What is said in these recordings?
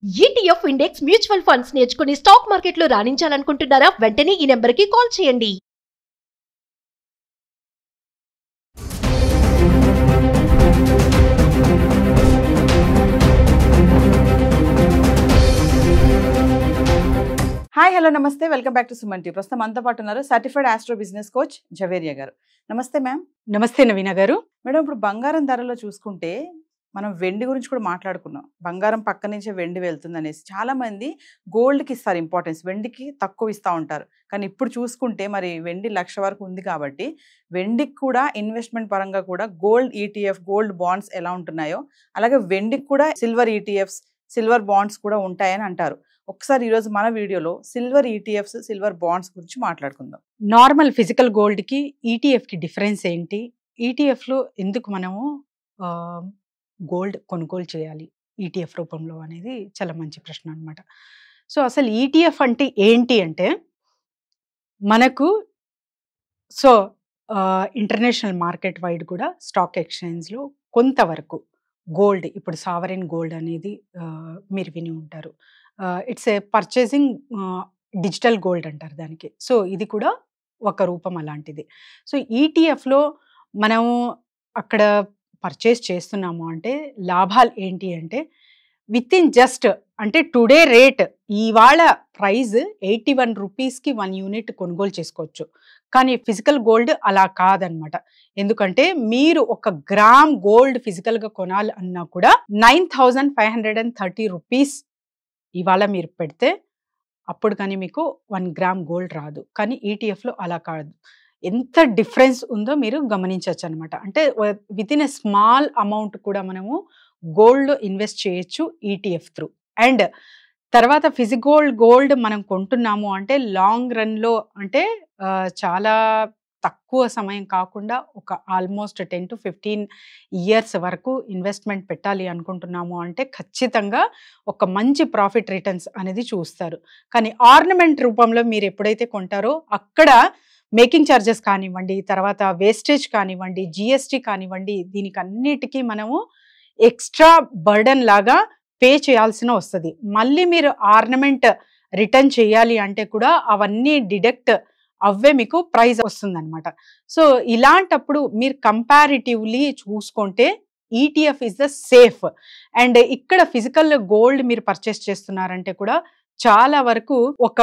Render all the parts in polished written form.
ETF index mutual funds నేర్చుకుని stock మార్కెట్లో రాణించాలనుకుంటున్నారా? వెంటనే ఈ నెంబర్కి కాల్ చేయండి. Hi hello namaste welcome back to Suman T. ప్రస్తుతం మనతో పాటు ఉన్నారు certified astro business coach Javeria garu. Namaste ma'am. నమస్తే నవీన గారు. మేడం, ఇప్పుడు బంగారం ధరలో చూసుకుంటే మనం వెండి గురించి కూడా మాట్లాడుకున్నాం. బంగారం పక్క నుంచే వెండి వెళ్తుంది అనేసి చాలా మంది గోల్డ్కి ఇస్తారు ఇంపార్టెన్స్, వెండికి తక్కువ ఇస్తూ ఉంటారు. కానీ ఇప్పుడు చూసుకుంటే మరి వెండి 1,00,000 వరకు ఉంది కాబట్టి వెండికి కూడా ఇన్వెస్ట్మెంట్ పరంగా కూడా గోల్డ్ ఈటీఎఫ్, గోల్డ్ బాండ్స్ ఎలా ఉంటున్నాయో అలాగే వెండికి కూడా సిల్వర్ ఈటీఎఫ్స్, సిల్వర్ బాండ్స్ కూడా ఉంటాయని అంటారు. ఒకసారి ఈరోజు మన వీడియోలో సిల్వర్ ఈటీఎఫ్స్, సిల్వర్ బాండ్స్ గురించి మాట్లాడుకుందాం. నార్మల్ ఫిజికల్ గోల్డ్కి ఈటీఎఫ్కి డిఫరెన్స్ ఏంటి? ఈటీఎఫ్లో ఎందుకు మనము గోల్డ్ కొనుగోలు చేయాలి ఈటీఎఫ్ రూపంలో అనేది చాలా మంచి ప్రశ్న అనమాట. సో అసలు ఈటీఎఫ్ అంటే ఏంటి అంటే మనకు ఇంటర్నేషనల్ మార్కెట్ వైడ్ కూడా స్టాక్ ఎక్స్చేంజ్లో కొంతవరకు గోల్డ్, ఇప్పుడు సావరెన్ గోల్డ్ అనేది మీరు విని ఉంటారు. It's a purchasing digital gold అంటారు దానికి. సో ఇది కూడా ఒక రూపం అలాంటిది. సో ఈటీఎఫ్లో మనము అక్కడ పర్చేస్ చేస్తున్నాము అంటే లాభాలు ఏంటి అంటే విత్ ఇన్ జస్ట్ అంటే టుడే రేట్ ఇవాళ ప్రైస్ 81 రూపీస్కి 1 యూనిట్ కొనుగోలు చేసుకోవచ్చు. కానీ ఫిజికల్ గోల్డ్ అలా కాదనమాట. ఎందుకంటే మీరు 1 గ్రామ్ గోల్డ్ ఫిజికల్గా కొనాలి అన్నా కూడా 9,530 రూపీస్ ఇవాళ మీరు పెడితే అప్పుడు కానీ మీకు 1 గ్రామ్ గోల్డ్ రాదు. కానీ ఈటీఎఫ్లో అలా కాదు. ఎంత డిఫరెన్స్ ఉందో మీరు గమనించవచ్చు అనమాట. అంటే with in a small amount కూడా మనము గోల్డ్లో ఇన్వెస్ట్ చేయొచ్చు ఈటీఎఫ్ త్రూ. అండ్ తర్వాత గోల్డ్ మనం కొంటున్నాము అంటే లాంగ్ రన్లో అంటే చాలా తక్కువ సమయం కాకుండా ఒక ఆల్మోస్ట్ 10 to 15 ఇయర్స్ వరకు ఇన్వెస్ట్మెంట్ పెట్టాలి అనుకుంటున్నాము అంటే ఖచ్చితంగా ఒక మంచి ప్రాఫిట్ రిటర్న్స్ అనేది చూస్తారు. కానీ ఆర్నమెంట్ రూపంలో మీరు ఎప్పుడైతే కొంటారో అక్కడ మేకింగ్ ఛార్జెస్ కానివ్వండి, తర్వాత వేస్టేజ్ కానివ్వండి, జిఎస్టీ కానివ్వండి, దీనికి అన్నిటికీ మనము ఎక్స్ట్రా బర్డన్ లాగా పే చేయాల్సిన వస్తుంది. మళ్ళీ మీరు ఆర్నమెంట్ రిటర్న్ చేయాలి అంటే కూడా అవన్నీ డిడక్ట్ అవే మీకు ప్రైజ్ వస్తుందన్నమాట. సో ఇలాంటప్పుడు మీరు కంపారిటివ్లీ చూసుకుంటే ETF is the safe. And ఇక్కడ ఫిజికల్ గోల్డ్ మీరు పర్చేస్ చేస్తున్నారంటే కూడా చాలా వరకు ఒక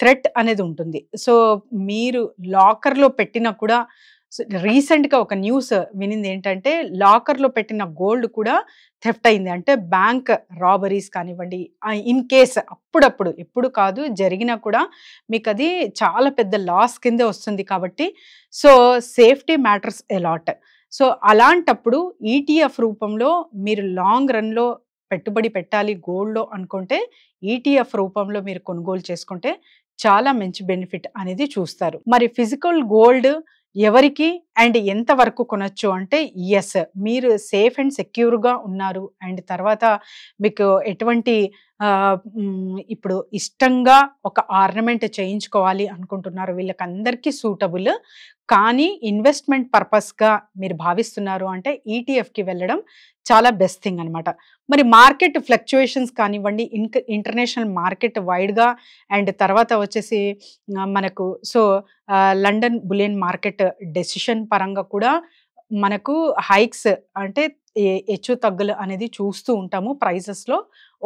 థ్రెట్ అనేది ఉంటుంది. సో మీరు లాకర్లో పెట్టినా కూడా రీసెంట్గా ఒక న్యూస్ వినింది ఏంటంటే లాకర్లో పెట్టిన గోల్డ్ కూడా థెఫ్ట్ అయింది. అంటే బ్యాంక్ రాబరీస్ కానివ్వండి, ఇన్ కేస్ అప్పుడప్పుడు ఎప్పుడు కాదు జరిగినా కూడా మీకు అది చాలా పెద్ద లాస్ కిందే వస్తుంది. కాబట్టి so safety matters allot. So అలాంటప్పుడు ఈటీఎఫ్ రూపంలో మీరు లాంగ్ రన్లో పెట్టుబడి పెట్టాలి గోల్డ్లో అనుకుంటే ఈటీఎఫ్ రూపంలో మీరు కొనుగోలు చేసుకుంటే చాలా మంచి బెనిఫిట్ అనేది చూస్తారు. మరి ఫిజికల్ గోల్డ్ ఎవరికి అండ్ ఎంత వరకు కొనొచ్చు అంటే ఎస్, మీరు సేఫ్ అండ్ సెక్యూర్గా ఉన్నారు అండ్ తర్వాత మీకు ఎటువంటి ఇప్పుడు ఇష్టంగా ఒక ఆర్నమెంట్ చేయించుకోవాలి అనుకుంటున్నారు వీళ్ళకందరికీ సూటబుల్. కానీ ఇన్వెస్ట్మెంట్ పర్పస్గా మీరు భావిస్తున్నారు అంటే ఈటీఎఫ్కి వెళ్ళడం చాలా బెస్ట్ థింగ్ అనమాట. మరి మార్కెట్ ఫ్లక్చుయేషన్స్ కానివ్వండి, ఇంటర్నేషనల్ మార్కెట్ వైడ్గా అండ్ తర్వాత వచ్చేసి మనకు లండన్ బులియన్ మార్కెట్ డెసిషన్ పరంగా కూడా మనకు హైక్స్ అంటే హెచ్చు తగ్గులు అనేది చూస్తూ ఉంటాము ప్రైజెస్లో.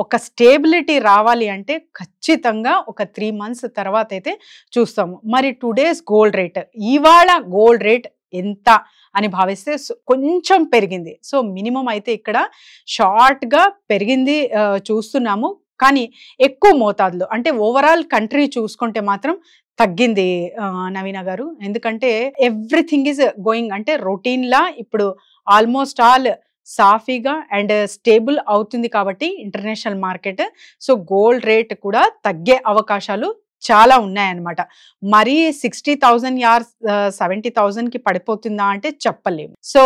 ఒక స్టేబిలిటీ రావాలి అంటే ఖచ్చితంగా ఒక 3 months తర్వాత అయితే చూస్తాము. మరి టుడేస్ గోల్డ్ రేట్, ఇవాళ గోల్డ్ రేట్ ఎంత అని భావిస్తే కొంచెం పెరిగింది. సో మినిమం అయితే ఇక్కడ షార్ట్గా పెరిగింది చూస్తున్నాము. కానీ ఎక్కువ మోతాదులో అంటే ఓవరాల్ కంట్రీ చూసుకుంటే మాత్రం తగ్గింది నవీన గారు. ఎందుకంటే ఎవ్రీథింగ్ ఈజ్ గోయింగ్ అంటే రొటీన్లా ఇప్పుడు ఆల్మోస్ట్ ఆల్ సాఫీగా అండ్ స్టేబుల్ అవుతుంది కాబట్టి international market. So gold rate కూడా తగ్గే అవకాశాలు చాలా ఉన్నాయన్నమాట. మరీ 60,000 యార్ 70,000కి పడిపోతుందా అంటే చెప్పలేము. సో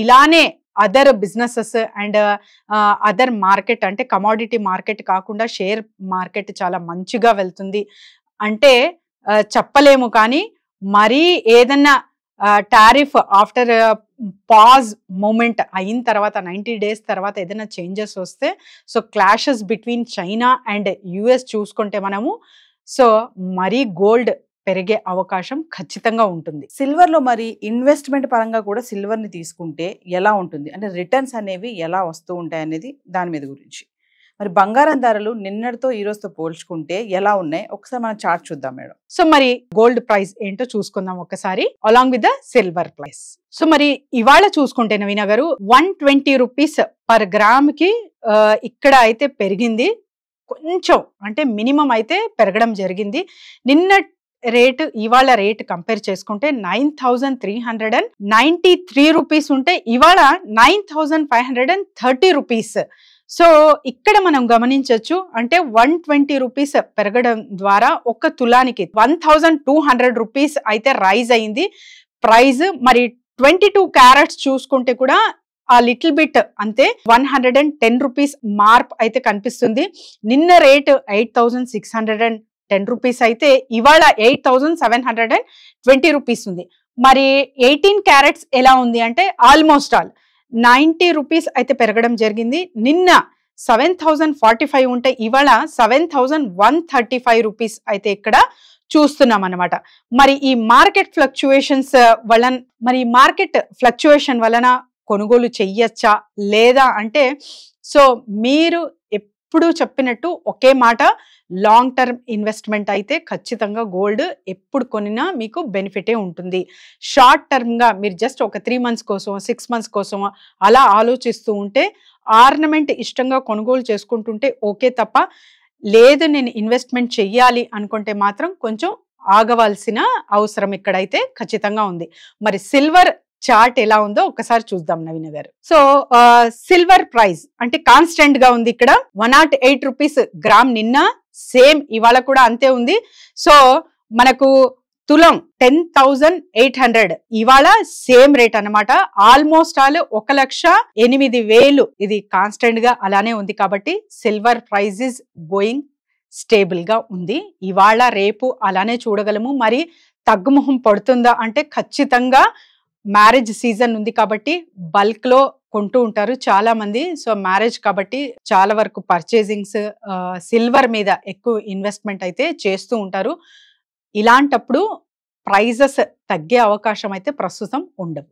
ఇలానే other businesses and other market అంటే కమోడిటీ మార్కెట్ కాకుండా షేర్ మార్కెట్ చాలా మంచిగా వెళ్తుంది అంటే చెప్పలేము. కానీ మరీ ఏదన్నా టారిఫ్ ఆఫ్టర్ పాజ్ మూమెంట్ అయిన తర్వాత 90 days తర్వాత ఏదైనా చేంజెస్ వస్తే, so clashes between China and US చూసుకుంటే మనము, సో మరీ గోల్డ్ పెరిగే అవకాశం ఖచ్చితంగా ఉంటుంది. సిల్వర్ లో మరి ఇన్వెస్ట్మెంట్ పరంగా కూడా సిల్వర్ ని తీసుకుంటే ఎలా ఉంటుంది, అంటే రిటర్న్స్ అనేవి ఎలా వస్తూ ఉంటాయి అనేది దాని మీద గురించి. మరి బంగారం ధరలు నిన్నటితో ఈ రోజుతో పోల్చుకుంటే ఎలా ఉన్నాయి, ఒకసారి మనం చార్ట్ చూద్దాం మేడం. సో మరి గోల్డ్ ప్రైస్ ఏంటో చూసుకుందాం ఒకసారి, along with the silver price. So మరి ఇవాళ చూసుకుంటే నవీన గారు 120 రూపీస్ పర్ గ్రామ్ కి ఇక్కడ అయితే పెరిగింది కొంచెం, అంటే మినిమం అయితే పెరగడం జరిగింది. నిన్న రేట్ ఇవాళ రేట్ కంపేర్ చేసుకుంటే 9393 రూపీస్ ఉంటే ఇవాళ 9530 రూపీస్. సో ఇక్కడ మనం గమనించవచ్చు, అంటే 120 రూపీస్ పెరగడం ద్వారా ఒక తులానికి 1200 రూపీస్ అయితే రైజ్ అయింది ప్రైజ్. మరి 22 క్యారెట్స్ చూసుకుంటే కూడా ఆ లిటిల్ బిట్ అంతే 110 రూపీస్ మార్ప్ అయితే కనిపిస్తుంది. నిన్న రేట్ 8610 రూపీస్ అయితే ఇవాళ 8720 రూపీస్ ఉంది. మరి 18 క్యారెట్స్ ఎలా ఉంది అంటే ఆల్మోస్ట్ ఆల్ 90 రూపీస్ అయితే పెరగడం జరిగింది. నిన్న 7045 ఉంటే ఇవాళ 7135 రూపీస్ అయితే ఇక్కడ చూస్తున్నాం అన్నమాట. మరి ఈ మార్కెట్ ఫ్లక్చుయేషన్ వలన కొనుగోలు చెయ్యొచ్చా లేదా అంటే, సో మీరు ఎప్పుడు చెప్పినట్టు ఒకే మాట, లాంగ్ టర్మ్ ఇన్వెస్ట్మెంట్ అయితే ఖచ్చితంగా గోల్డ్ ఎప్పుడు కొనినా మీకు బెనిఫిటే ఉంటుంది. షార్ట్ టర్మ్గా మీరు జస్ట్ ఒక 3 months కోసం 6 months కోసం అలా ఆలోచిస్తూ ఉంటే, ఆర్నమెంట్ ఇష్టంగా కొనుగోలు చేసుకుంటుంటే ఓకే తప్ప, లేదు నేను ఇన్వెస్ట్మెంట్ చెయ్యాలి అనుకుంటే మాత్రం కొంచెం ఆగవలసిన అవసరం ఇక్కడైతే ఖచ్చితంగా ఉంది. మరి సిల్వర్ చార్ట్ ఎలా ఉందో ఒకసారి చూద్దాం నవీన గారు. సో సిల్వర్ ప్రైస్ అంటే కాన్స్టెంట్ గా ఉంది ఇక్కడ 108 రూపీస్ గ్రామ్, నిన్న సేమ్ ఇవాళ కూడా అంతే ఉంది. సో మనకు తులం 10,800 ఇవాళ సేమ్ రేట్ అన్నమాట. ఆల్మోస్ట్ ఆల్ 1,08,000 ఇది కాన్స్టెంట్ గా అలానే ఉంది. కాబట్టి silver price is going stable గా ఉంది. ఇవాళ రేపు అలానే చూడగలము. మరి తగ్గుముఖం పడుతుందా అంటే ఖచ్చితంగా మ్యారేజ్ సీజన్ ఉంది కాబట్టి బల్క్ లో కొంటూ ఉంటారు చాలా మంది. సో మ్యారేజ్ కాబట్టి చాలా వరకు పర్చేజింగ్స్ సిల్వర్ మీద ఎక్కువ ఇన్వెస్ట్మెంట్ అయితే చేస్తూ ఉంటారు. ఇలాంటప్పుడు ప్రైజెస్ తగ్గే అవకాశం అయితే ప్రస్తుతం ఉండవు.